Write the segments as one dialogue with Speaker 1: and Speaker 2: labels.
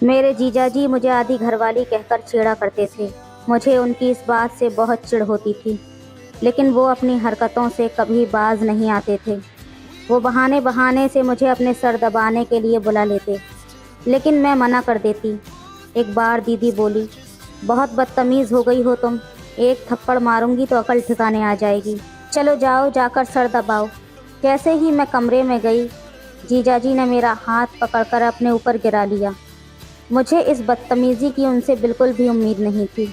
Speaker 1: میرے جیجا جی مجھے آدھی گھر والی کہہ کر چھیڑا کرتے تھے۔ مجھے ان کی اس بات سے بہت چڑ ہوتی تھی، لیکن وہ اپنی حرکتوں سے کبھی باز نہیں آتے تھے۔ وہ بہانے سے مجھے اپنے سر دبانے کے لیے بلا لیتے، لیکن میں منع کر دیتی۔ ایک بار دیدی بولی، بہت بدتمیز ہو گئی ہو تم، ایک تھپڑ ماروں گی تو عقل ٹھکانے آ جائے گی، چلو جاؤ جا کر سر دباؤ۔ کیسے ہی میں کمرے میں گئی، جیجا جی نے میرا ہاتھ پکڑ کر اپنے اوپر گرا لیا۔ مجھے اس بدتمیزی کی ان سے بالکل بھی امید نہیں تھی۔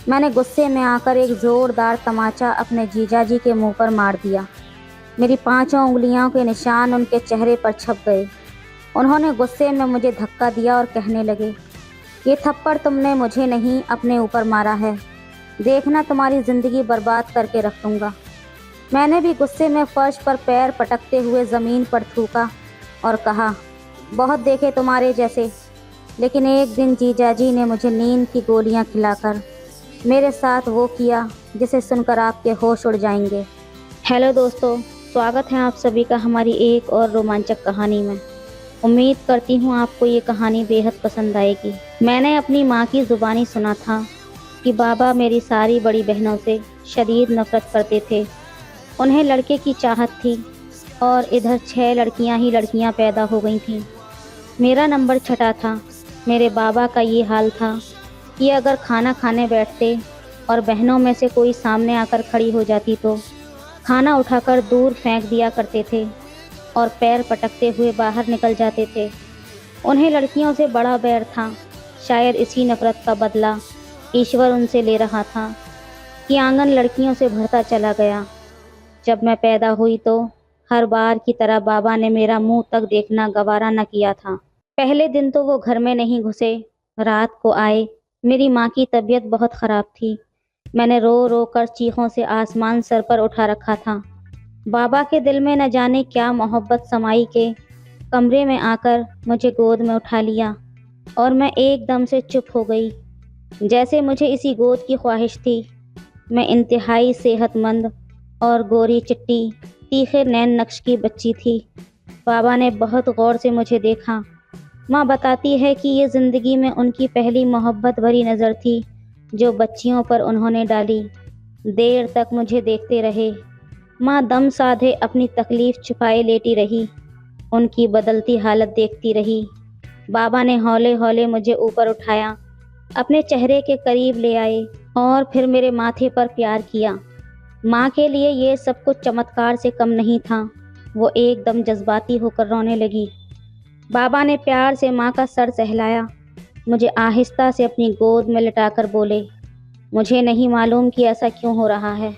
Speaker 1: میں نے غصے میں آ کر ایک زوردار تماچا اپنے جیجا جی کے منہ پر مار دیا۔ میری 5 انگلیوں کے نشان ان کے چہرے پر چھپ گئے۔ انہوں نے غصے میں مجھے دھکا دیا اور کہنے لگے، یہ تھپڑ تم نے مجھے نہیں اپنے اوپر مارا ہے، دیکھنا تمہاری زندگی برباد کر کے رکھ دوں گا۔ میں نے بھی غصے میں فرش پر پیر پٹکتے ہوئے زمین پر تھوکا اور کہا، بہت دیکھے تمہارے جیسے۔ لیکن ایک دن جیجا جی نے مجھے نیند کی گولیاں کھلا کر میرے ساتھ وہ کیا جسے سن کر آپ کے ہوش اڑ جائیں گے۔ ہیلو دوستو، سواگت ہے آپ سبھی کا ہماری ایک اور رومانچک کہانی میں۔ امید کرتی ہوں آپ کو یہ کہانی بے حد پسند آئے گی۔ میں نے اپنی ماں کی زبانی سنا تھا کہ بابا میری ساری بڑی بہنوں سے شدید نفرت کرتے تھے۔ انہیں لڑکے کی چاہت تھی اور ادھر 6 لڑکیاں ہی لڑکیاں پیدا ہو گئی تھیں۔ میرا نمبر چھٹا تھا۔ میرے بابا کا یہ حال تھا کہ اگر کھانا کھانے بیٹھتے اور بہنوں میں سے کوئی سامنے آ کر کھڑی ہو جاتی تو کھانا اٹھا کر دور پھینک دیا کرتے تھے اور پیر پٹکتے ہوئے باہر نکل جاتے تھے۔ انہیں لڑکیوں سے بڑا بیر تھا۔ شاید اسی نفرت کا بدلہ ایشور ان سے لے رہا تھا کہ آنگن لڑکیوں سے بھرتا چلا گیا۔ جب میں پیدا ہوئی تو ہر بار کی طرح بابا نے میرا منہ تک دیکھنا گوارا نہ کیا تھا۔ پہلے دن تو وہ گھر میں نہیں گھسے، رات کو آئے۔ میری ماں کی طبیعت بہت خراب تھی۔ میں نے رو رو کر چیخوں سے آسمان سر پر اٹھا رکھا تھا۔ بابا کے دل میں نہ جانے کیا محبت سمائی کہ کمرے میں آ کر مجھے گود میں اٹھا لیا اور میں ایک دم سے چپ ہو گئی، جیسے مجھے اسی گود کی خواہش تھی۔ میں انتہائی صحت مند اور گوری چٹی تیکھے نین نقش کی بچی تھی۔ بابا نے بہت غور سے مجھے دیکھا۔ ماں بتاتی ہے کہ یہ زندگی میں ان کی پہلی محبت بھری نظر تھی جو بچیوں پر انہوں نے ڈالی۔ دیر تک مجھے دیکھتے رہے۔ ماں دم سادھے اپنی تکلیف چھپائے لیٹی رہی، ان کی بدلتی حالت دیکھتی رہی۔ بابا نے ہولے ہولے مجھے اوپر اٹھایا، اپنے چہرے کے قریب لے آئے اور پھر میرے ماتھے پر پیار کیا۔ ماں کے لیے یہ سب کچھ چمتکار سے کم نہیں تھا۔ وہ ایک دم جذباتی ہو کر رونے لگی۔ بابا نے پیار سے ماں کا سر سہلایا، مجھے آہستہ سے اپنی گود میں لٹا کر بولے، مجھے نہیں معلوم کہ ایسا کیوں ہو رہا ہے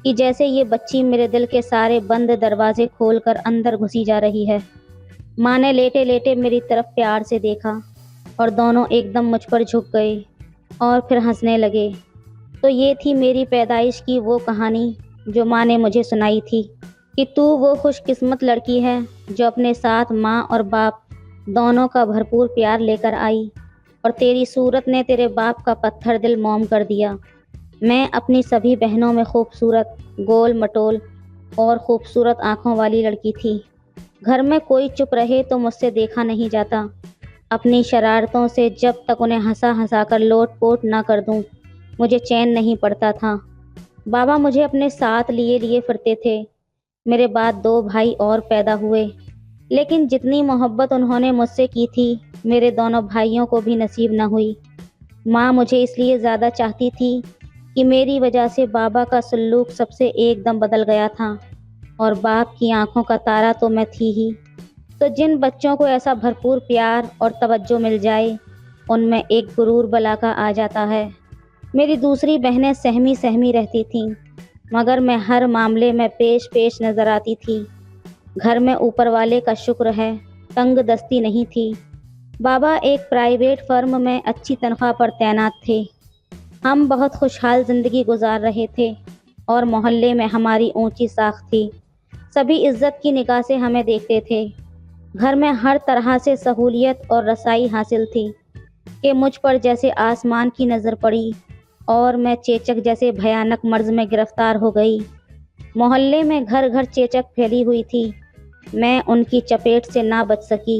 Speaker 1: کہ جیسے یہ بچی میرے دل کے سارے بند دروازے کھول کر اندر گھسی جا رہی ہے۔ ماں نے لیٹے لیٹے میری طرف پیار سے دیکھا اور دونوں ایک دم مجھ پر جھک گئے اور پھر ہنسنے لگے۔ تو یہ تھی میری پیدائش کی وہ کہانی جو ماں نے مجھے سنائی تھی کہ تو وہ خوش قسمت لڑکی ہے جو اپنے ساتھ ماں اور باپ دونوں کا بھرپور پیار لے کر آئی، اور تیری صورت نے تیرے باپ کا پتھر دل موم کر دیا۔ میں اپنی سبھی بہنوں میں خوبصورت، گول مٹول اور خوبصورت آنکھوں والی لڑکی تھی۔ گھر میں کوئی چپ رہے تو مجھ سے دیکھا نہیں جاتا۔ اپنی شرارتوں سے جب تک انہیں ہنسا ہنسا کر لوٹ پوٹ نہ کر دوں مجھے چین نہیں پڑتا تھا۔ بابا مجھے اپنے ساتھ لیے پھرتے تھے۔ میرے بعد 2 بھائی اور پیدا ہوئے، لیکن جتنی محبت انہوں نے مجھ سے کی تھی میرے دونوں بھائیوں کو بھی نصیب نہ ہوئی۔ ماں مجھے اس لیے زیادہ چاہتی تھی کہ میری وجہ سے بابا کا سلوک سب سے ایک دم بدل گیا تھا، اور باپ کی آنکھوں کا تارا تو میں تھی ہی۔ تو جن بچوں کو ایسا بھرپور پیار اور توجہ مل جائے ان میں ایک غرور بلا کا آ جاتا ہے۔ میری دوسری بہنیں سہمی رہتی تھیں، مگر میں ہر معاملے میں پیش نظر آتی تھی۔ گھر میں اوپر والے کا شکر ہے تنگ دستی نہیں تھی۔ بابا ایک پرائیویٹ فرم میں اچھی تنخواہ پر تعینات تھے۔ ہم بہت خوشحال زندگی گزار رہے تھے اور محلے میں ہماری اونچی ساکھ تھی۔ سبھی عزت کی نگاہ سے ہمیں دیکھتے تھے۔ گھر میں ہر طرح سے سہولیت اور رسائی حاصل تھی کہ مجھ پر جیسے آسمان کی نظر پڑی اور میں چیچک جیسے بھیانک مرض میں گرفتار ہو گئی۔ محلے میں گھر گھر چیچک پھیلی ہوئی تھی۔ میں ان کی چپیٹ سے نہ بچ سکی۔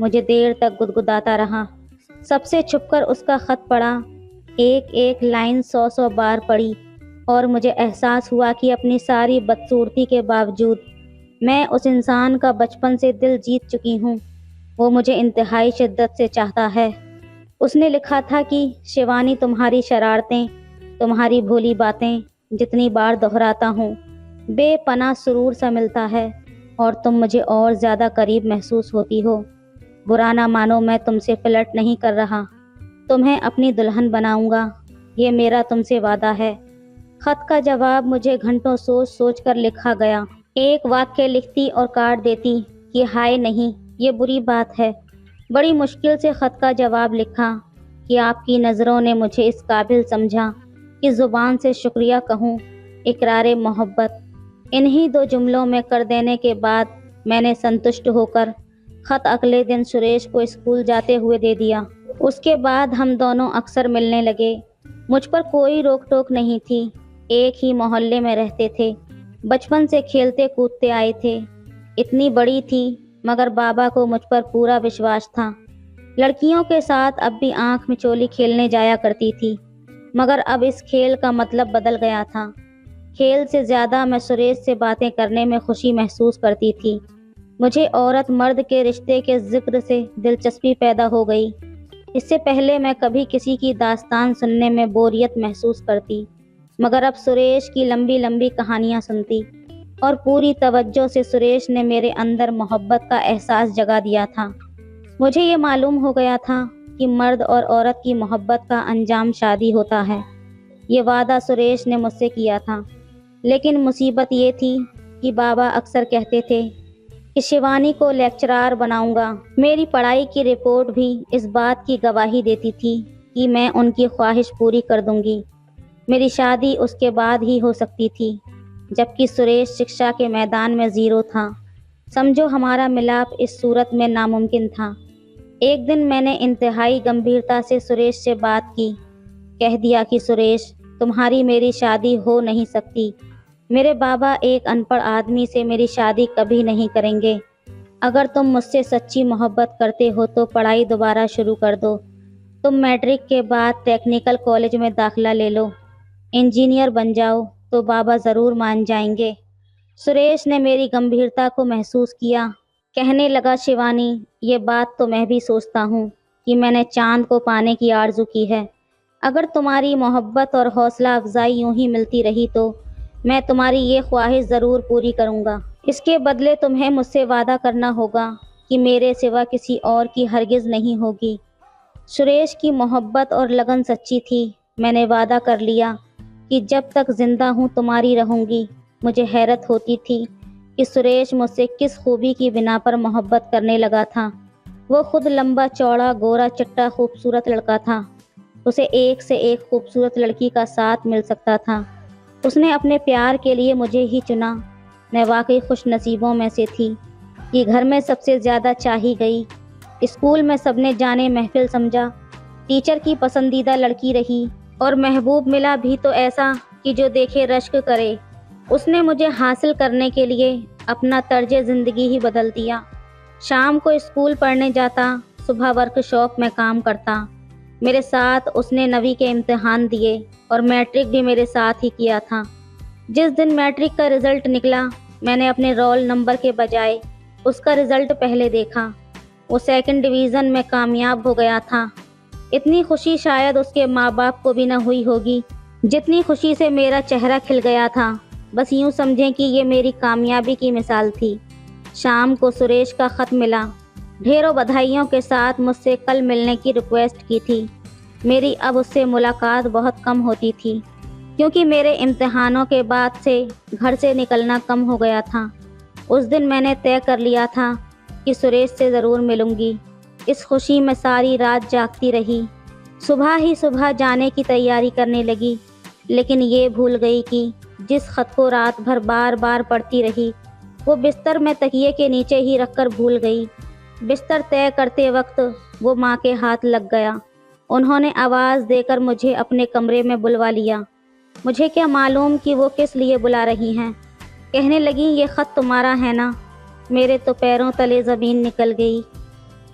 Speaker 1: مجھے دیر تک گدگداتا رہا۔ سب سے چھپ کر اس کا خط پڑھا، ایک ایک لائن 100 بار پڑھی، اور مجھے احساس ہوا کہ اپنی ساری بدصورتی کے باوجود میں اس انسان کا بچپن سے دل جیت چکی ہوں۔ وہ مجھے انتہائی شدت سے چاہتا ہے۔ اس نے لکھا تھا کہ شیوانی، تمہاری شرارتیں، تمہاری بھولی باتیں جتنی بار دہراتا ہوں بے پناہ سرور سا ملتا ہے، اور تم مجھے اور زیادہ قریب محسوس ہوتی ہو۔ برا نہ مانو، میں تم سے فلرٹ نہیں کر رہا، تمہیں اپنی دلہن بناؤں گا، یہ میرا تم سے وعدہ ہے۔ خط کا جواب مجھے گھنٹوں سوچ سوچ کر لکھا گیا۔ ایک واقعہ لکھتی اور کاٹ دیتی کہ ہائے نہیں، یہ بری بات ہے۔ بڑی مشکل سے خط کا جواب لکھا کہ آپ کی نظروں نے مجھے اس قابل سمجھا کہ زبان سے شکریہ کہوں، اقرار محبت۔ انہی 2 جملوں میں کر دینے کے بعد میں نے سنتشٹ ہو کر خط اگلے دن سریش کو اسکول جاتے ہوئے دے دیا۔ اس کے بعد ہم دونوں اکثر ملنے لگے۔ مجھ پر کوئی روک ٹوک نہیں تھی، ایک ہی محلے میں رہتے تھے، بچپن سے کھیلتے کودتے آئے تھے۔ اتنی بڑی تھی مگر بابا کو مجھ پر پورا وشواس تھا۔ لڑکیوں کے ساتھ اب بھی آنکھ مچولی کھیلنے جایا کرتی تھی، مگر اب اس کھیل کا مطلب بدل گیا تھا۔ کھیل سے زیادہ میں سریش سے باتیں کرنے میں خوشی محسوس کرتی تھی۔ مجھے عورت مرد کے رشتے کے ذکر سے دلچسپی پیدا ہو گئی۔ اس سے پہلے میں کبھی کسی کی داستان سننے میں بوریت محسوس کرتی، مگر اب سریش کی لمبی لمبی کہانیاں سنتی، اور پوری توجہ سے سریش نے میرے اندر محبت کا احساس جگا دیا تھا۔ مجھے یہ معلوم ہو گیا تھا کہ مرد اور عورت کی محبت کا انجام شادی ہوتا ہے۔ یہ وعدہ سریش نے مجھ سے کیا تھا، لیکن مصیبت یہ تھی کہ بابا اکثر کہتے تھے کہ شیوانی کو لیکچرار بناؤں گا۔ میری پڑھائی کی رپورٹ بھی اس بات کی گواہی دیتی تھی کہ میں ان کی خواہش پوری کر دوں گی۔ میری شادی اس کے بعد ہی ہو سکتی تھی، جبکہ سریش شکشا کے میدان میں زیرو تھا۔ سمجھو ہمارا ملاپ اس صورت میں ناممکن تھا۔ ایک دن میں نے انتہائی گمبھیرتا سے سریش سے بات کی، کہہ دیا کہ سریش، تمہاری میری شادی ہو نہیں سکتی۔ میرے بابا ایک ان پڑھ آدمی سے میری شادی کبھی نہیں کریں گے۔ اگر تم مجھ سے سچی محبت کرتے ہو تو پڑھائی دوبارہ شروع کر دو۔ تم میٹرک کے بعد ٹیکنیکل کالج میں داخلہ لے لو، انجینئر بن جاؤ تو بابا ضرور مان جائیں گے۔ سریش نے میری گمبھیرتا کو محسوس کیا، کہنے لگا، شیوانی، یہ بات تو میں بھی سوچتا ہوں کہ میں نے چاند کو پانے کی آرزو کی ہے۔ اگر تمہاری محبت اور حوصلہ افزائی یوں ہی ملتی رہی تو میں تمہاری یہ خواہش ضرور پوری کروں گا۔ اس کے بدلے تمہیں مجھ سے وعدہ کرنا ہوگا کہ میرے سوا کسی اور کی ہرگز نہیں ہوگی۔ سریش کی محبت اور لگن سچی تھی۔ میں نے وعدہ کر لیا کہ جب تک زندہ ہوں تمہاری رہوں گی۔ مجھے حیرت ہوتی تھی کہ سریش مجھ سے کس خوبی کی بنا پر محبت کرنے لگا تھا۔ وہ خود لمبا چوڑا گورا چٹا خوبصورت لڑکا تھا، اسے ایک سے ایک خوبصورت لڑکی کا ساتھ مل سکتا تھا۔ اس نے اپنے پیار کے لیے مجھے ہی چنا۔ میں واقعی خوش نصیبوں میں سے تھی کہ گھر میں سب سے زیادہ چاہی گئی، اسکول میں سب نے جانے محفل سمجھا، ٹیچر کی پسندیدہ لڑکی رہی، اور محبوب ملا بھی تو ایسا کہ جو دیکھے رشک کرے۔ اس نے مجھے حاصل کرنے کے لیے اپنا طرز زندگی ہی بدل دیا۔ شام کو اسکول پڑھنے جاتا، صبح ورک شاپ میں کام کرتا۔ میرے ساتھ اس نے 9ویں کے امتحان دیے اور میٹرک بھی میرے ساتھ ہی کیا تھا۔ جس دن میٹرک کا رزلٹ نکلا، میں نے اپنے رول نمبر کے بجائے اس کا رزلٹ پہلے دیکھا۔ وہ 2nd ڈویژن میں کامیاب ہو گیا تھا۔ اتنی خوشی شاید اس کے ماں باپ کو بھی نہ ہوئی ہوگی جتنی خوشی سے میرا چہرہ کھل گیا تھا۔ بس یوں سمجھیں کہ یہ میری کامیابی کی مثال تھی۔ شام کو سریش کا خط ملا، ڈھیروں بدھائیوں کے ساتھ مجھ سے کل ملنے کی ریکویسٹ کی تھی۔ میری اب اس سے ملاقات بہت کم ہوتی تھی، کیونکہ میرے امتحانوں کے بعد سے گھر سے نکلنا کم ہو گیا تھا۔ اس دن میں نے طے کر لیا تھا کہ سریش سے ضرور ملوں گی۔ اس خوشی میں ساری رات جاگتی رہی، صبح ہی صبح جانے کی تیاری کرنے لگی، لیکن یہ بھول گئی کہ جس خط کو رات بھر بار بار پڑھتی رہی وہ بستر میں تکیے کے نیچے ہی رکھ کر بھول گئی۔ بستر طے کرتے وقت وہ ماں کے ہاتھ لگ گیا۔ انہوں نے آواز دے کر مجھے اپنے کمرے میں بلوا لیا۔ مجھے کیا معلوم کہ وہ کس لیے بلا رہی ہیں۔ کہنے لگیں، یہ خط تمہارا ہے نا؟ میرے تو پیروں تلے زمین نکل گئی۔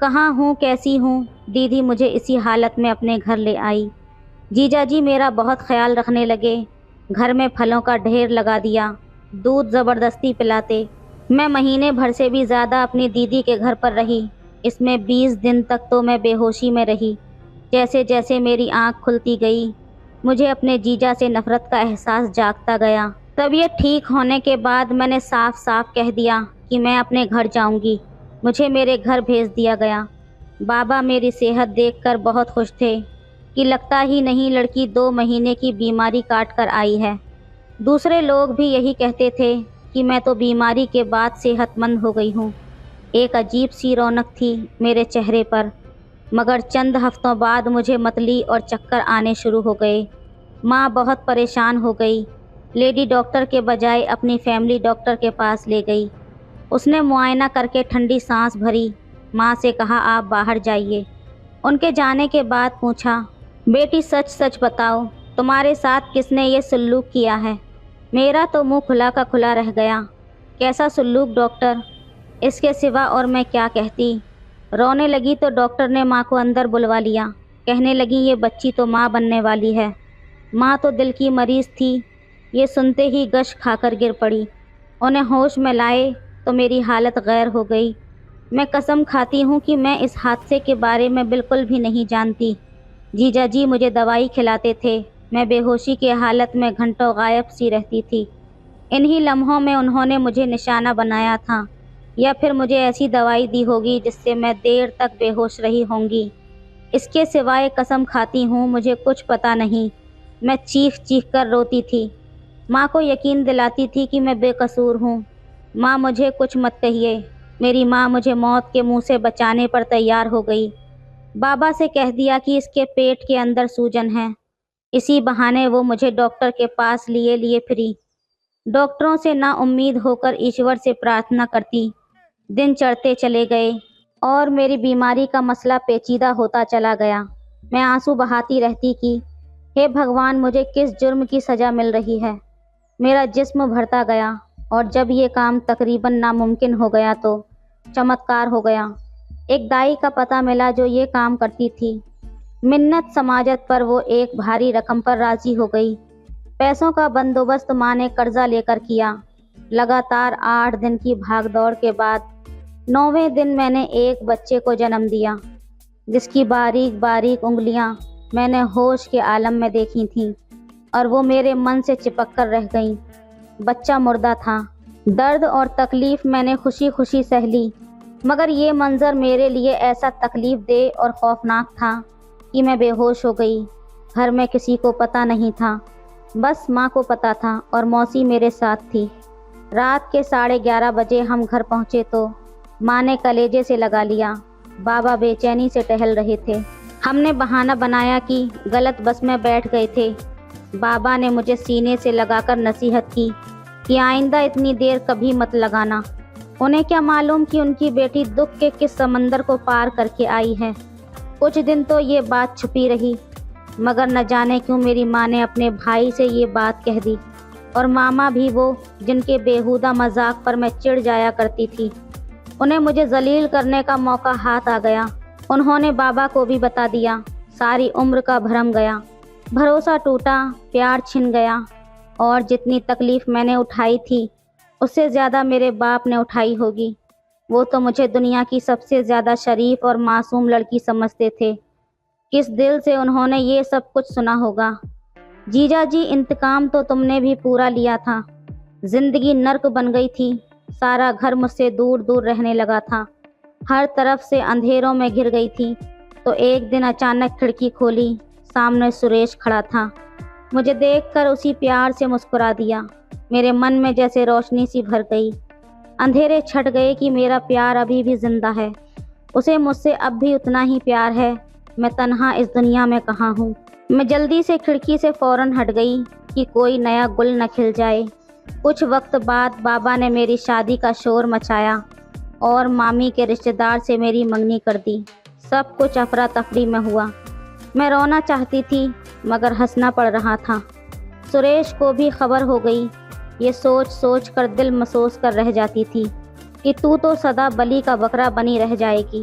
Speaker 1: کہاں ہوں، کیسی ہوں؟ دیدی مجھے اسی حالت میں اپنے گھر لے آئی۔ جیجا جی میرا بہت خیال رکھنے لگے، گھر میں پھلوں کا ڈھیر لگا دیا، دودھ زبردستی پلاتے۔ میں مہینے بھر سے بھی زیادہ اپنی دیدی کے گھر پر رہی۔ اس میں 20 دن تک تو میں بے ہوشی میں رہی۔ جیسے جیسے میری آنکھ کھلتی گئی، مجھے اپنے جیجا سے نفرت کا احساس جاگتا گیا۔ طبیعت ٹھیک ہونے کے بعد میں نے صاف صاف کہہ دیا کہ میں اپنے گھر جاؤں گی۔ مجھے میرے گھر بھیج دیا گیا۔ بابا میری صحت دیکھ کر بہت خوش تھے کہ لگتا ہی نہیں لڑکی 2 مہینے کی بیماری کاٹ کر آئی ہے۔ دوسرے لوگ بھی یہی کہتے تھے کہ میں تو بیماری کے بعد صحت مند ہو گئی ہوں۔ ایک عجیب سی رونق تھی میرے چہرے پر، مگر چند ہفتوں بعد مجھے متلی اور چکر آنے شروع ہو گئے۔ ماں بہت پریشان ہو گئی، لیڈی ڈاکٹر کے بجائے اپنی فیملی ڈاکٹر کے پاس لے گئی۔ اس نے معائنہ کر کے ٹھنڈی سانس بھری، ماں سے کہا آپ باہر جائیے۔ ان کے جانے کے بعد پوچھا، بیٹی سچ سچ بتاؤ تمہارے ساتھ کس نے یہ سلوک کیا ہے؟ میرا تو منہ کھلا کا کھلا رہ گیا۔ کیسا سلوک ڈاکٹر؟ اس کے سوا اور میں کیا کہتی؟ رونے لگی تو ڈاکٹر نے ماں کو اندر بلوا لیا۔ کہنے لگی یہ بچی تو ماں بننے والی ہے۔ ماں تو دل کی مریض تھی، یہ سنتے ہی گش کھا کر گر پڑی۔ انہیں ہوش میں لائے تو میری حالت غیر ہو گئی۔ میں قسم کھاتی ہوں کہ میں اس حادثے کے بارے میں بالکل بھی نہیں جانتی۔ جیجا جی مجھے دوائی کھلاتے تھے، میں بے ہوشی کی حالت میں گھنٹوں غائب سی رہتی تھی۔ انہی لمحوں میں انہوں نے مجھے نشانہ بنایا تھا، یا پھر مجھے ایسی دوائی دی ہوگی جس سے میں دیر تک بے ہوش رہی ہوں گی۔ اس کے سوائے قسم کھاتی ہوں مجھے کچھ پتہ نہیں۔ میں چیخ چیخ کر روتی تھی، ماں کو یقین دلاتی تھی کہ میں بے قصور ہوں۔ ماں مجھے کچھ مت کہیے۔ میری ماں مجھے موت کے منہ سے بچانے پر تیار ہو گئی۔ بابا سے کہہ دیا کہ اس کے پیٹ کے اندر سوجن ہے۔ اسی بہانے وہ مجھے ڈاکٹر کے پاس لیے پھری۔ ڈاکٹروں سے نا امید ہو کر ایشور سے پرارتھنا کرتی۔ دن چڑھتے چلے گئے اور میری بیماری کا مسئلہ پیچیدہ ہوتا چلا گیا۔ میں آنسو بہاتی رہتی کہ ہے بھگوان مجھے کس جرم کی سزا مل رہی ہے۔ میرا جسم بھرتا گیا اور جب یہ کام تقریباً ناممکن ہو گیا تو چمتکار ہو گیا۔ ایک دائی کا پتہ ملا جو یہ کام کرتی تھی۔ منت سماجت پر وہ ایک بھاری رقم پر راضی ہو گئی۔ پیسوں کا بندوبست ماں نے قرضہ لے کر کیا۔ لگاتار 8 دن کی بھاگ دوڑ کے بعد 9ویں دن میں نے ایک بچے کو جنم دیا، جس کی باریک باریک انگلیاں میں نے ہوش کے عالم میں دیکھی تھیں اور وہ میرے من سے چپک کر رہ گئیں۔ بچہ مردہ تھا۔ درد اور تکلیف میں نے خوشی خوشی سہ لی، مگر یہ منظر میرے لیے ایسا تکلیف دہ اور خوفناک تھا کہ میں بے ہوش ہو گئی۔ گھر میں کسی کو پتہ نہیں تھا، بس ماں کو پتہ تھا اور موسی میرے ساتھ تھی۔ رات کے 11:30 بجے ہم گھر پہنچے تو ماں نے کلیجے سے لگا لیا۔ بابا بے چینی سے ٹہل رہے تھے۔ ہم نے بہانہ بنایا کہ غلط بس میں بیٹھ گئے تھے۔ بابا نے مجھے سینے سے لگا کر نصیحت کی کہ آئندہ اتنی دیر کبھی مت لگانا۔ انہیں کیا معلوم کہ ان کی بیٹی دکھ کے کس سمندر کو پار کر کے آئی ہے۔ کچھ دن تو یہ بات چھپی رہی، مگر نہ جانے کیوں میری ماں نے اپنے بھائی سے یہ بات کہہ دی، اور ماما بھی وہ جن کے بےہودہ مذاق پر میں چڑ جایا کرتی تھی۔ انہیں مجھے ذلیل کرنے کا موقع ہاتھ آ گیا۔ انہوں نے بابا کو بھی بتا دیا۔ ساری عمر کا بھرم گیا، بھروسہ ٹوٹا، پیار چھن گیا، اور جتنی تکلیف میں نے اٹھائی تھی اس سے زیادہ میرے باپ نے اٹھائی ہوگی۔ وہ تو مجھے دنیا کی سب سے زیادہ شریف اور معصوم لڑکی سمجھتے تھے۔ کس دل سے انہوں نے یہ سب کچھ سنا ہوگا۔ جیجا جی انتقام تو تم نے بھی پورا لیا تھا۔ زندگی نرک بن گئی تھی۔ سارا گھر مجھ سے دور دور رہنے لگا تھا۔ ہر طرف سے اندھیروں میں گھر گئی تھی تو ایک دن اچانک کھڑکی کھولی، سامنے سریش کھڑا تھا۔ مجھے دیکھ کر اسی پیار سے مسکرا دیا۔ میرے من میں جیسے روشنی سی بھر گئی۔ اندھیرے چھٹ گئے کہ میرا پیار ابھی بھی زندہ ہے، اسے مجھ سے اب بھی اتنا ہی پیار ہے۔ میں تنہا اس دنیا میں کہاں ہوں۔ میں جلدی سے کھڑکی سے فوراً ہٹ گئی کہ کوئی نیا گل نہ کھل جائے۔ کچھ وقت بعد بابا نے میری شادی کا شور مچایا اور مامی کے رشتہ دار سے میری منگنی کر دی۔ سب کچھ افراتفری میں ہوا۔ میں رونا چاہتی تھی مگر ہنسنا پڑ رہا تھا۔ سریش کو بھی خبر ہو گئی۔ یہ سوچ سوچ کر دل مسوس کر رہ جاتی تھی کہ تو سدا بلی کا بکرا بنی رہ جائے گی۔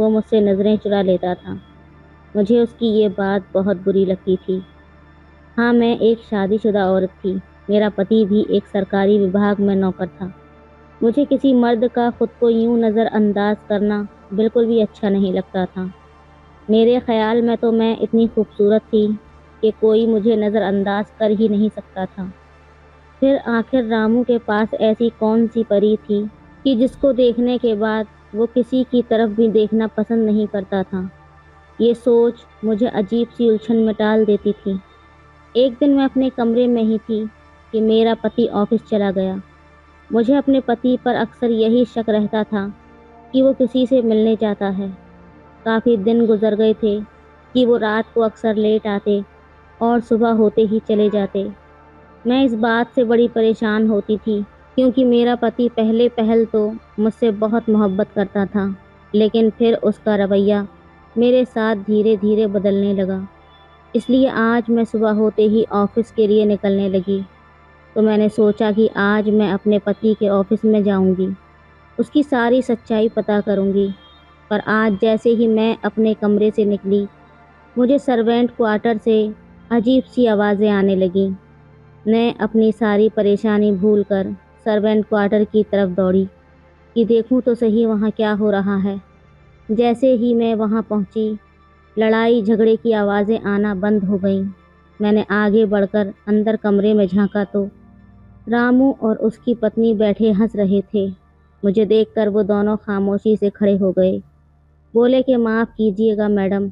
Speaker 1: وہ مجھ سے نظریں چرا لیتا تھا۔ مجھے اس کی یہ بات بہت بری لگتی تھی۔ ہاں، میں ایک شادی شدہ عورت تھی، میرا پتی بھی ایک سرکاری وبھاگ میں نوکر تھا۔ مجھے کسی مرد کا خود کو یوں نظر انداز کرنا بالکل بھی اچھا نہیں لگتا تھا۔ میرے خیال میں تو میں اتنی خوبصورت تھی کہ کوئی مجھے نظر انداز کر ہی نہیں سکتا تھا۔ پھر آخر رامو کے پاس ایسی کون سی پری تھی کہ جس کو دیکھنے کے بعد وہ کسی کی طرف بھی دیکھنا پسند نہیں کرتا تھا؟ یہ سوچ مجھے عجیب سی الجھن میں ڈال دیتی تھی۔ ایک دن میں اپنے کمرے میں ہی تھی کہ میرا پتی آفس چلا گیا۔ مجھے اپنے پتی پر اکثر یہی شک رہتا تھا کہ وہ کسی سے ملنے جاتا ہے۔ کافی دن گزر گئے تھے کہ وہ رات کو اکثر لیٹ آتے اور صبح ہوتے ہی چلے جاتے۔ میں اس بات سے بڑی پریشان ہوتی تھی کیونکہ میرا پتی پہل تو مجھ سے بہت محبت کرتا تھا، لیکن پھر اس کا رویہ میرے ساتھ دھیرے دھیرے بدلنے لگا۔ اس لیے آج میں صبح ہوتے ہی آفس کے لیے نکلنے لگی تو میں نے سوچا کہ آج میں اپنے پتی کے آفس میں جاؤں گی، اس کی ساری سچائی پتہ کروں گی۔ پر آج جیسے ہی میں اپنے کمرے سے نکلی، مجھے سرونٹ کوارٹر سے عجیب سی آوازیں آنے لگیں۔ میں اپنی ساری پریشانی بھول کر سرونٹ کوارٹر کی طرف دوڑی کہ دیکھوں تو صحیح وہاں کیا ہو رہا ہے۔ جیسے ہی میں وہاں پہنچی، لڑائی جھگڑے کی آوازیں آنا بند ہو گئیں۔ میں نے آگے بڑھ کر اندر کمرے میں جھانکا تو رامو اور اس کی پتنی بیٹھے ہنس رہے تھے۔ مجھے دیکھ کر وہ دونوں خاموشی سے کھڑے ہو گئے۔ بولے کہ معاف کیجیے گا میڈم،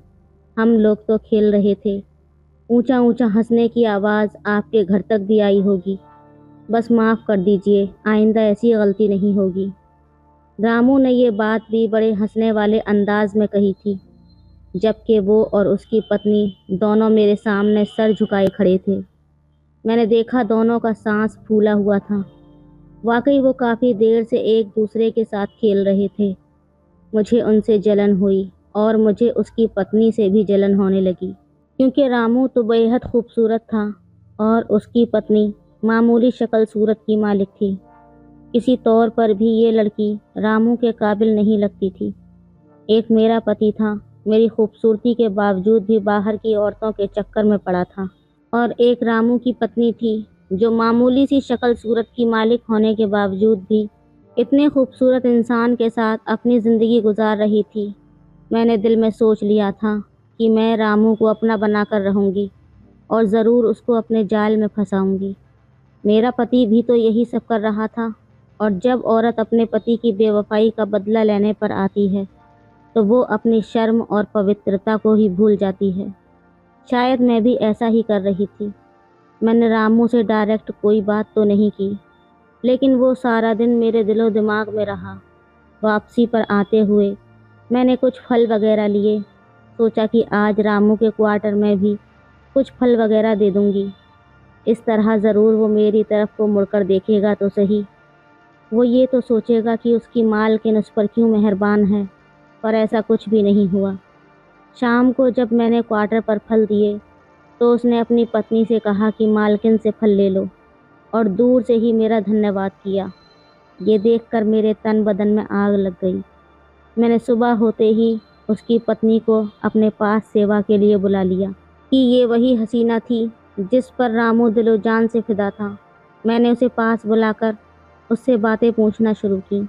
Speaker 1: ہم لوگ تو کھیل رہے تھے۔ اونچا اونچا ہنسنے کی آواز آپ کے گھر تک بھی آئی ہوگی، بس معاف کر دیجیے، آئندہ ایسی غلطی نہیں ہوگی۔ رامو نے یہ بات بھی بڑے ہنسنے والے انداز میں کہی تھی، جبکہ وہ اور اس کی پتنی دونوں میرے سامنے سر جھکائے کھڑے تھے۔ میں نے دیکھا دونوں کا سانس پھولا ہوا تھا۔ واقعی وہ کافی دیر سے ایک دوسرے کے ساتھ کھیل رہے تھے۔ مجھے ان سے جلن ہوئی اور مجھے اس کی پتنی سے بھی جلن ہونے لگی، کیونکہ رامو تو بے حد خوبصورت تھا اور اس کی پتنی معمولی شکل صورت کی مالک تھی۔ کسی طور پر بھی یہ لڑکی رامو کے قابل نہیں لگتی تھی۔ ایک میرا پتی تھا، میری خوبصورتی کے باوجود بھی باہر کی عورتوں کے چکر میں پڑا تھا، اور ایک رامو کی پتنی تھی جو معمولی سی شکل صورت کی مالک ہونے کے باوجود بھی اتنے خوبصورت انسان کے ساتھ اپنی زندگی گزار رہی تھی۔ میں نے دل میں سوچ لیا تھا کہ میں رامو کو اپنا بنا کر رہوں گی اور ضرور اس کو اپنے جال میں پھنساؤں گی۔ میرا پتی بھی تو یہی سب کر رہا تھا، اور جب عورت اپنے پتی کی بے وفائی کا بدلہ لینے پر آتی ہے تو وہ اپنی شرم اور پوترتا کو ہی بھول جاتی ہے۔ شاید میں بھی ایسا ہی کر رہی تھی۔ میں نے رامو سے ڈائریکٹ کوئی بات تو نہیں کی، لیکن وہ سارا دن میرے دل و دماغ میں رہا۔ واپسی پر آتے ہوئے میں نے کچھ پھل وغیرہ لیے، سوچا کہ آج رامو کے کوارٹر میں بھی کچھ پھل وغیرہ دے دوں گی، اس طرح ضرور وہ میری طرف کو مڑ کر دیکھے گا تو صحیح۔ وہ یہ تو سوچے گا کہ اس کی مالکن اس پر کیوں مہربان ہے، پر ایسا کچھ بھی نہیں ہوا۔ شام کو جب میں نے کوارٹر پر پھل دیے تو اس نے اپنی پتنی سے کہا کہ مالکن سے پھل لے لو، اور دور سے ہی میرا دھنیہ واد کیا۔ یہ دیکھ کر میرے تن بدن میں آگ لگ گئی۔ میں نے صبح ہوتے ہی اس کی پتنی کو اپنے پاس سیوا کے لیے بلا لیا کہ یہ وہی حسینہ تھی جس پر رامو دل و جان سے فدا تھا۔ میں نے اسے پاس بلا کر اس سے باتیں پوچھنا شروع کی۔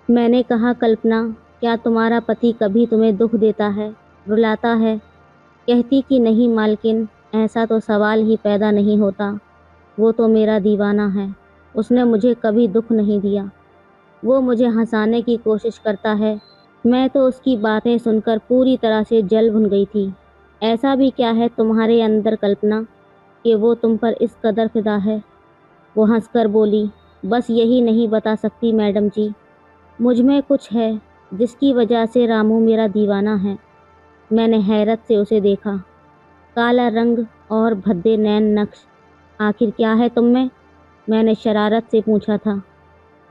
Speaker 1: میں نے کہا، کلپنا، کیا تمہارا پتی کبھی تمہیں دکھ دیتا ہے، رلاتا ہے؟ کہتی کہ نہیں مالکن، ایسا تو سوال ہی پیدا نہیں ہوتا، وہ تو میرا دیوانہ ہے، اس نے مجھے کبھی دکھ نہیں دیا، وہ مجھے ہنسانے کی کوشش کرتا ہے۔ میں تو اس کی باتیں سن کر پوری طرح سے جل بھن گئی تھی۔ ایسا بھی کیا ہے تمہارے اندر کلپنا کہ وہ تم پر اس قدر فدا ہے؟ وہ ہنس کر بولی، بس یہی نہیں بتا سکتی میڈم جی، مجھ میں کچھ ہے جس کی وجہ سے رامو میرا دیوانہ ہے۔ میں نے حیرت سے اسے دیکھا۔ کالا رنگ اور بھدے نین نقش، آخر کیا ہے تم میں؟ میں نے شرارت سے پوچھا تھا۔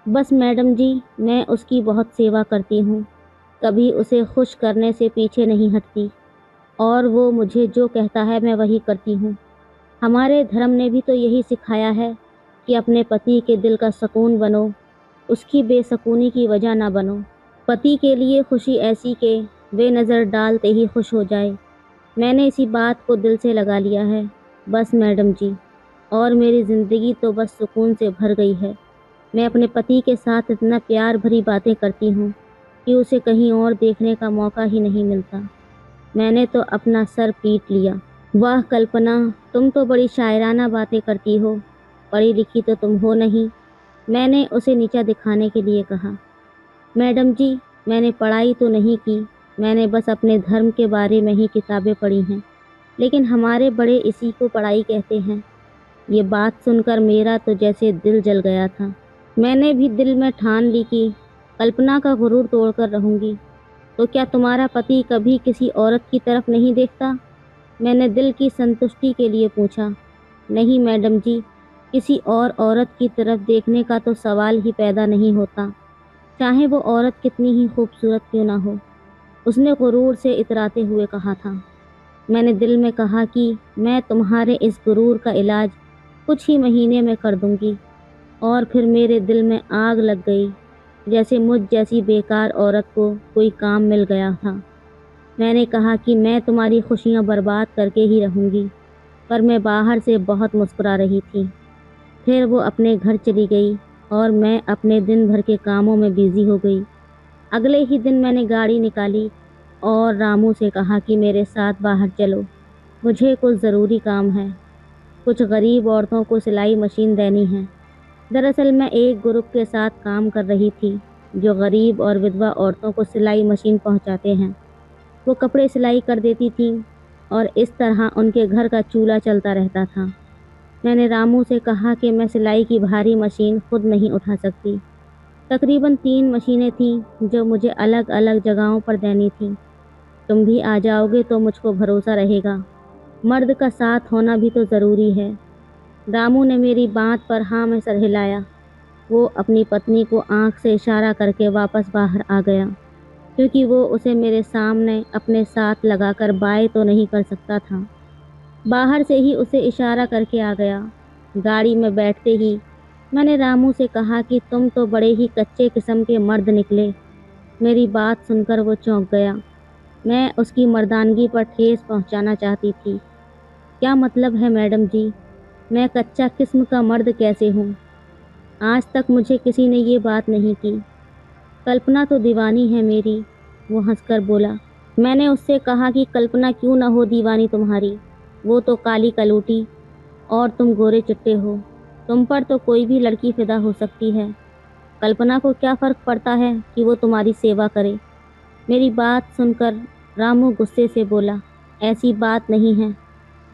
Speaker 1: بس میڈم جی، میں اس کی بہت سیوا کرتی ہوں، کبھی اسے خوش کرنے سے پیچھے نہیں ہٹتی، اور وہ مجھے جو کہتا ہے میں وہی کرتی ہوں۔ ہمارے دھرم نے بھی تو یہی سکھایا ہے کہ اپنے پتی کے دل کا سکون بنو، اس کی بے سکونی کی وجہ نہ بنو۔ پتی کے لیے خوشی ایسی کہ وہ نظر ڈالتے ہی خوش ہو جائے۔ میں نے اسی بات کو دل سے لگا لیا ہے، بس میڈم جی، اور میری زندگی تو بس سکون سے بھر گئی ہے۔ میں اپنے پتی کے ساتھ اتنا پیار بھری باتیں کرتی ہوں کہ اسے کہیں اور دیکھنے کا موقع ہی نہیں ملتا۔ میں نے تو اپنا سر پیٹ لیا۔ واہ کلپنا، تم تو بڑی شاعرانہ باتیں کرتی ہو، پڑھی لکھی تو تم ہو نہیں، میں نے اسے نیچا دکھانے کے لیے کہا۔ میڈم جی، میں نے پڑھائی تو نہیں کی، میں نے بس اپنے دھرم کے بارے میں ہی کتابیں پڑھی ہیں، لیکن ہمارے بڑے اسی کو پڑھائی کہتے ہیں۔ یہ بات سن کر میرا تو جیسے دل جل گیا تھا۔ میں نے بھی دل میں ٹھان لی کہ کلپنا کا غرور توڑ کر رہوں گی۔ تو کیا تمہارا پتی کبھی کسی عورت کی طرف نہیں دیکھتا؟ میں نے دل کی سنتشٹی کے لیے پوچھا۔ نہیں میڈم جی، کسی اور عورت کی طرف دیکھنے کا تو سوال ہی پیدا نہیں ہوتا، چاہے وہ عورت کتنی ہی خوبصورت کیوں نہ ہو، اس نے غرور سے اتراتے ہوئے کہا تھا۔ میں نے دل میں کہا کہ میں تمہارے اس غرور کا علاج کچھ ہی مہینے میں کر دوں گی، اور پھر میرے دل میں آگ لگ گئی، جیسے مجھ جیسی بیکار عورت کو کوئی کام مل گیا تھا۔ میں نے کہا کہ میں تمہاری خوشیاں برباد کر کے ہی رہوں گی، پر میں باہر سے بہت مسکرا رہی تھی۔ پھر وہ اپنے گھر چلی گئی اور میں اپنے دن بھر کے کاموں میں بیزی ہو گئی۔ اگلے ہی دن میں نے گاڑی نکالی اور رامو سے کہا کہ میرے ساتھ باہر چلو، مجھے کچھ ضروری کام ہے، کچھ غریب عورتوں کو سلائی مشین دینی ہے۔ دراصل میں ایک گروپ کے ساتھ کام کر رہی تھی جو غریب اور ودھوا عورتوں کو سلائی مشین پہنچاتے ہیں۔ وہ کپڑے سلائی کر دیتی تھیں اور اس طرح ان کے گھر کا چولہا چلتا رہتا تھا۔ میں نے رامو سے کہا کہ میں سلائی کی بھاری مشین خود نہیں اٹھا سکتی۔ تقریباً 3 مشینیں تھیں جو مجھے الگ الگ جگہوں پر دینی تھیں۔ تم بھی آ جاؤ گے تو مجھ کو بھروسہ رہے گا، مرد کا ساتھ ہونا بھی تو ضروری ہے۔ رامو نے میری بات پر ہاں میں سر ہلایا۔ وہ اپنی پتنی کو آنکھ سے اشارہ کر کے واپس باہر آ گیا، کیونکہ وہ اسے میرے سامنے اپنے ساتھ لگا کر بائے تو نہیں کر سکتا تھا۔ باہر سے ہی اسے اشارہ کر کے آ گیا۔ گاڑی میں بیٹھتے ہی میں نے رامو سے کہا کہ تم تو بڑے ہی کچے قسم کے مرد نکلے۔ میری بات سن کر وہ چونک گیا۔ میں اس کی مردانگی پر ٹھیس پہنچانا چاہتی تھی۔ کیا مطلب ہے میڈم جی؟ میں کچا قسم کا مرد کیسے ہوں؟ آج تک مجھے کسی نے یہ بات نہیں کی۔ کلپنا تو دیوانی ہے میری، وہ ہنس کر بولا۔ میں نے اس سے کہا کہ کلپنا کیوں نہ ہو دیوانی تمہاری، وہ تو کالی کلوٹی اور تم گورے چٹے ہو، تم پر تو کوئی بھی لڑکی فدا ہو سکتی ہے۔ کلپنا کو کیا فرق پڑتا ہے کہ وہ تمہاری سیوا کرے؟ میری بات سن کر رامو غصے سے بولا، ایسی بات نہیں ہے،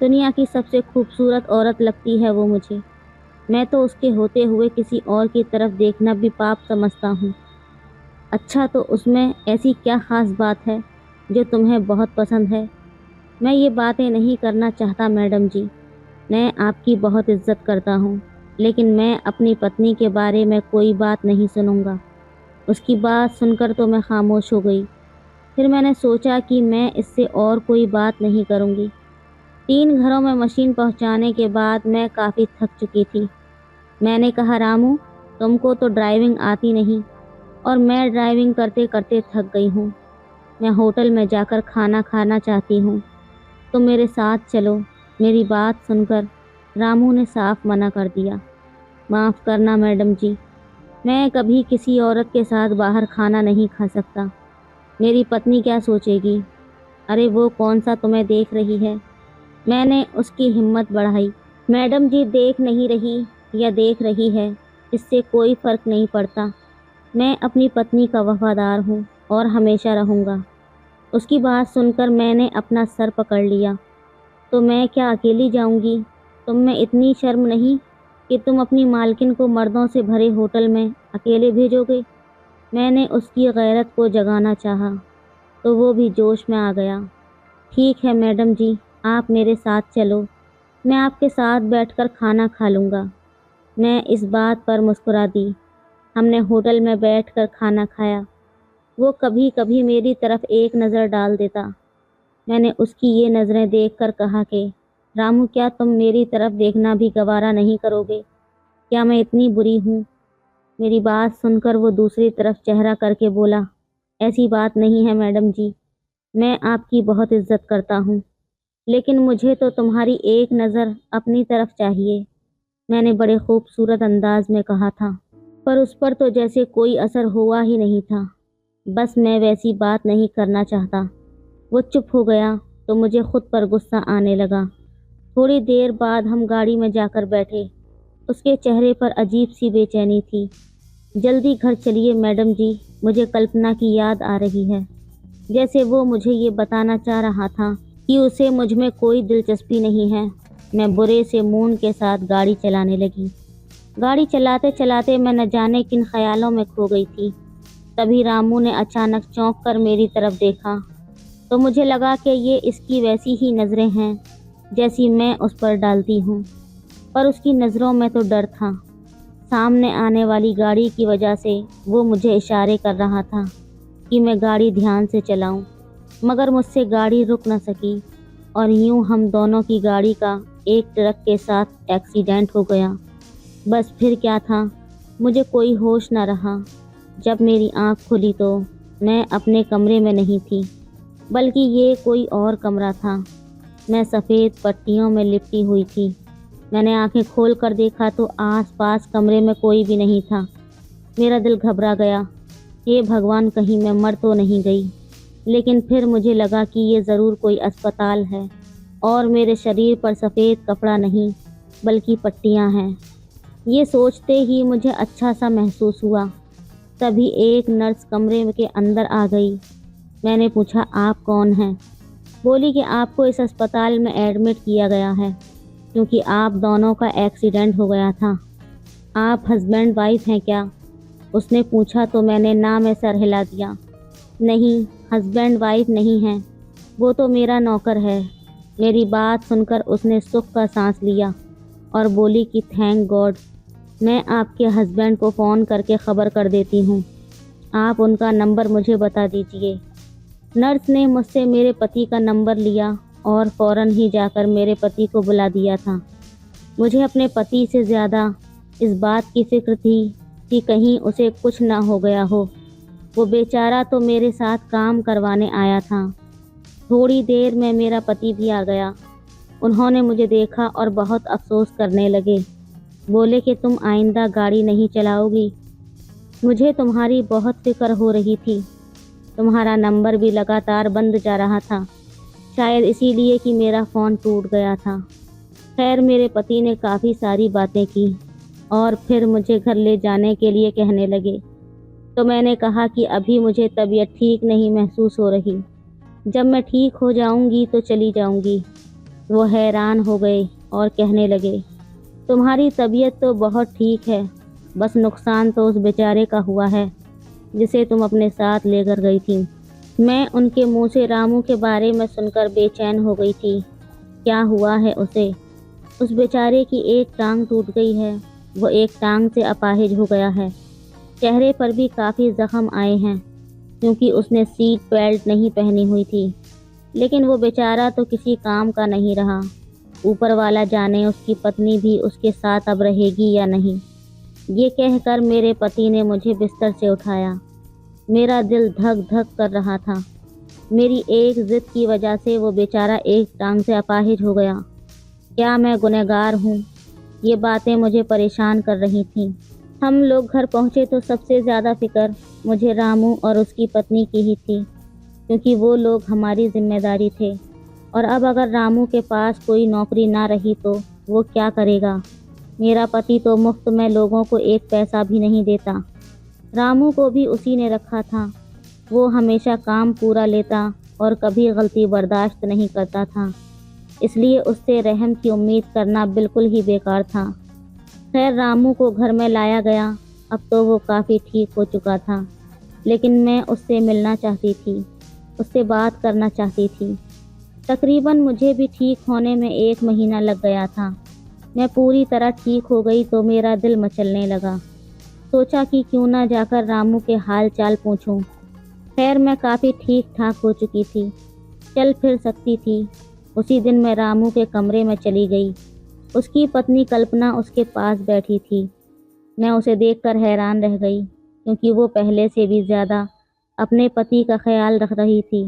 Speaker 1: دنیا کی سب سے خوبصورت عورت لگتی ہے وہ مجھے، میں تو اس کے ہوتے ہوئے کسی اور کی طرف دیکھنا بھی پاپ سمجھتا ہوں۔ اچھا تو اس میں ایسی کیا خاص بات ہے جو تمہیں بہت پسند ہے؟ میں یہ باتیں نہیں کرنا چاہتا میڈم جی، میں آپ کی بہت عزت کرتا ہوں، لیکن میں اپنی پتنی کے بارے میں کوئی بات نہیں سنوں گا۔ اس کی بات سن کر تو میں خاموش ہو گئی۔ پھر میں نے سوچا کہ میں اس سے اور کوئی بات نہیں کروں گی۔ 3 گھروں میں مشین پہنچانے کے بعد میں کافی تھک چکی تھی۔ میں نے کہا رامو، تم کو تو ڈرائیونگ آتی نہیں، اور میں ڈرائیونگ کرتے کرتے تھک گئی ہوں۔ میں ہوٹل میں جا کر کھانا کھانا چاہتی ہوں، تم میرے ساتھ چلو۔ میری بات سن کر رامو نے صاف منع کر دیا۔ معاف کرنا میڈم جی، میں کبھی کسی عورت کے ساتھ باہر کھانا نہیں کھا سکتا، میری پتنی کیا سوچے گی؟ ارے وہ کون سا تمہیں دیکھ رہی ہے؟ میں نے اس کی ہمت بڑھائی۔ میڈم جی دیکھ نہیں رہی یا دیکھ رہی ہے، اس سے کوئی فرق نہیں پڑتا، میں اپنی پتنی کا وفادار ہوں اور ہمیشہ رہوں گا۔ اس کی بات سن کر میں نے اپنا سر پکڑ لیا۔ تو میں کیا اکیلی جاؤں گی؟ تم میں اتنی شرم نہیں کہ تم اپنی مالکن کو مردوں سے بھرے ہوٹل میں اکیلے بھیجو گے؟ میں نے اس کی غیرت کو جگانا چاہا تو وہ بھی جوش میں آ گیا۔ ٹھیک ہے میڈم جی، آپ میرے ساتھ چلو، میں آپ کے ساتھ بیٹھ کر کھانا کھا لوں گا۔ میں اس بات پر مسکرا دی۔ ہم نے ہوٹل میں بیٹھ کر کھانا کھایا۔ وہ کبھی کبھی میری طرف ایک نظر ڈال دیتا۔ میں نے اس کی یہ نظریں دیکھ کر کہا کہ رامو، کیا تم میری طرف دیکھنا بھی گوارا نہیں کرو گے؟ کیا میں اتنی بری ہوں؟ میری بات سن کر وہ دوسری طرف چہرہ کر کے بولا، ایسی بات نہیں ہے میڈم جی، میں آپ کی بہت عزت کرتا ہوں، لیکن مجھے تو تمہاری ایک نظر اپنی طرف چاہیے، میں نے بڑے خوبصورت انداز میں کہا تھا، پر اس پر تو جیسے کوئی اثر ہوا ہی نہیں تھا۔ بس میں ویسی بات نہیں کرنا چاہتا۔ وہ چپ ہو گیا تو مجھے خود پر غصہ آنے لگا۔ تھوڑی دیر بعد ہم گاڑی میں جا کر بیٹھے۔ اس کے چہرے پر عجیب سی بے چینی تھی۔ جلدی گھر چلیے میڈم جی، مجھے کلپنا کی یاد آ رہی ہے، جیسے وہ مجھے یہ بتانا چاہ رہا تھا کہ اسے مجھ میں کوئی دلچسپی نہیں ہے۔ میں برے سے مون کے ساتھ گاڑی چلانے لگی۔ گاڑی چلاتے چلاتے میں نہ جانے کن خیالوں میں کھو گئی تھی۔ تبھی رامو نے اچانک چونک کر میری طرف دیکھا تو مجھے لگا کہ یہ اس کی ویسی ہی نظریں ہیں جیسی میں اس پر ڈالتی ہوں، پر اس کی نظروں میں تو ڈر تھا۔ سامنے آنے والی گاڑی کی وجہ سے وہ مجھے اشارے کر رہا تھا کہ میں گاڑی دھیان سے چلاؤں، مگر مجھ سے گاڑی رک نہ سکی اور یوں ہم دونوں کی گاڑی کا ایک ٹرک کے ساتھ ایکسیڈنٹ ہو گیا۔ بس پھر کیا تھا، مجھے کوئی ہوش نہ رہا۔ جب میری آنکھ کھلی تو میں اپنے کمرے میں نہیں تھی، بلکہ یہ کوئی اور کمرہ تھا۔ میں سفید پٹیوں میں لپٹی ہوئی تھی۔ میں نے آنکھیں کھول کر دیکھا تو آس پاس کمرے میں کوئی بھی نہیں تھا۔ میرا دل گھبرا گیا، یہ بھگوان کہیں میں مر تو نہیں گئی۔ لیکن پھر مجھے لگا کہ یہ ضرور کوئی اسپتال ہے اور میرے شریر پر سفید کپڑا نہیں بلکہ پٹیاں ہیں۔ یہ سوچتے ہی مجھے اچھا سا محسوس ہوا۔ تبھی ایک نرس کمرے کے اندر آ گئی۔ میں نے پوچھا آپ کون ہیں؟ بولی کہ آپ کو اس اسپتال میں ایڈمٹ کیا گیا ہے کیونکہ آپ دونوں کا ایکسیڈنٹ ہو گیا تھا۔ آپ ہسبینڈ وائف ہیں کیا؟ اس نے پوچھا تو میں نے نہ میں سر ہلا دیا۔ نہیں، ہسبینڈ وائف نہیں ہیں، وہ تو میرا نوکر ہے۔ میری بات سن کر اس نے سکھ کا سانس لیا اور بولی کہ تھینک گاڈ، میں آپ کے ہسبینڈ کو فون کر کے خبر کر دیتی ہوں، آپ ان کا نمبر مجھے بتا دیجئے۔ نرس نے مجھ سے میرے پتی کا نمبر لیا اور فوراً ہی جا کر میرے پتی کو بلا دیا تھا۔ مجھے اپنے پتی سے زیادہ اس بات کی فکر تھی کہ کہیں اسے کچھ نہ ہو گیا ہو۔ وہ بیچارہ تو میرے ساتھ کام کروانے آیا تھا۔ تھوڑی دیر میں میرا پتی بھی آ گیا۔ انہوں نے مجھے دیکھا اور بہت افسوس کرنے لگے۔ بولے کہ تم آئندہ گاڑی نہیں چلاؤ گی، مجھے تمہاری بہت فکر ہو رہی تھی۔ تمہارا نمبر بھی لگاتار بند جا رہا تھا، شاید اسی لیے کہ میرا فون ٹوٹ گیا تھا۔ خیر میرے پتی نے کافی ساری باتیں کی اور پھر مجھے گھر لے جانے کے لیے کہنے لگے، تو میں نے کہا کہ ابھی مجھے طبیعت ٹھیک نہیں محسوس ہو رہی، جب میں ٹھیک ہو جاؤں گی تو چلی جاؤں گی۔ وہ حیران ہو گئے اور کہنے لگے، تمہاری طبیعت تو بہت ٹھیک ہے، بس نقصان تو اس بیچارے کا ہوا ہے جسے تم اپنے ساتھ لے کر گئی تھی۔ میں ان کے منہ سے رامو کے بارے میں سن کر بے چین ہو گئی تھی۔ کیا ہوا ہے اسے؟ اس بیچارے کی ایک ٹانگ ٹوٹ گئی ہے، وہ ایک ٹانگ سے اپاہج ہو گیا ہے۔ چہرے پر بھی کافی زخم آئے ہیں کیونکہ اس نے سیٹ بیلٹ نہیں پہنی ہوئی تھی۔ لیکن وہ بیچارہ تو کسی کام کا نہیں رہا۔ اوپر والا جانے اس کی پتنی بھی اس کے ساتھ اب رہے گی یا نہیں۔ یہ کہہ کر میرے پتی نے مجھے بستر سے اٹھایا۔ میرا دل دھک دھک کر رہا تھا۔ میری ایک ضد کی وجہ سے وہ بیچارہ ایک ٹانگ سے اپاہج ہو گیا۔ کیا میں گنہگار ہوں؟ یہ باتیں مجھے پریشان کر رہی تھیں۔ ہم لوگ گھر پہنچے تو سب سے زیادہ فکر مجھے رامو اور اس کی پتنی کی ہی تھی کیونکہ وہ لوگ ہماری ذمہ داری تھے، اور اب اگر رامو کے پاس کوئی نوکری نہ رہی تو وہ کیا کرے گا؟ میرا پتی تو مفت میں لوگوں کو ایک پیسہ بھی نہیں دیتا۔ رامو کو بھی اسی نے رکھا تھا، وہ ہمیشہ کام پورا لیتا اور کبھی غلطی برداشت نہیں کرتا تھا، اس لیے اس سے رحم کی امید کرنا بالکل ہی بیکار تھا۔ خیر رامو کو گھر میں لایا گیا۔ اب تو وہ کافی ٹھیک ہو چکا تھا، لیکن میں اس سے ملنا چاہتی تھی، اس سے بات کرنا چاہتی تھی۔ تقریباً مجھے بھی ٹھیک ہونے میں 1 مہینہ لگ گیا تھا۔ میں پوری طرح ٹھیک ہو گئی تو میرا دل مچلنے لگا۔ سوچا کہ کیوں نہ جا کر رامو کے حال چال پوچھوں۔ خیر میں کافی ٹھیک ٹھاک ہو چکی تھی، چل پھر سکتی تھی۔ اسی دن میں رامو کے کمرے میں چلی گئی۔ اس کی پتنی کلپنا اس کے پاس بیٹھی تھی۔ میں اسے دیکھ کر حیران رہ گئی کیونکہ وہ پہلے سے بھی زیادہ اپنے پتی کا خیال رکھ رہی تھی۔